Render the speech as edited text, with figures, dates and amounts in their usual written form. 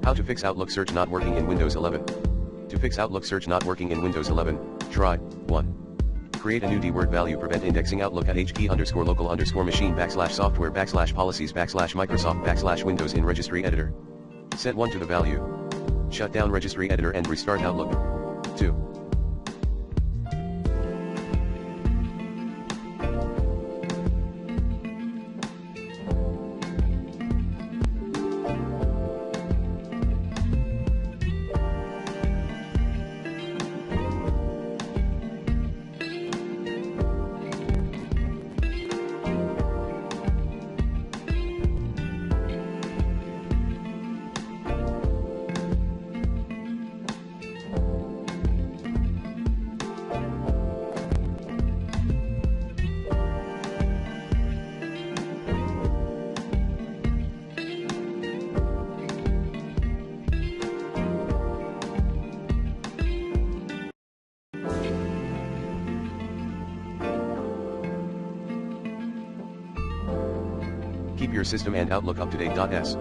How to fix Outlook search not working in Windows 11. To fix Outlook search not working in Windows 11, try 1. Create a new D-word value. Prevent indexing Outlook at hkey_local_machine /software/policies/Microsoft/Windows in registry editor. Set 1 to the value. Shut down registry editor and restart Outlook. 2. Keep your system and Outlook up to date. S.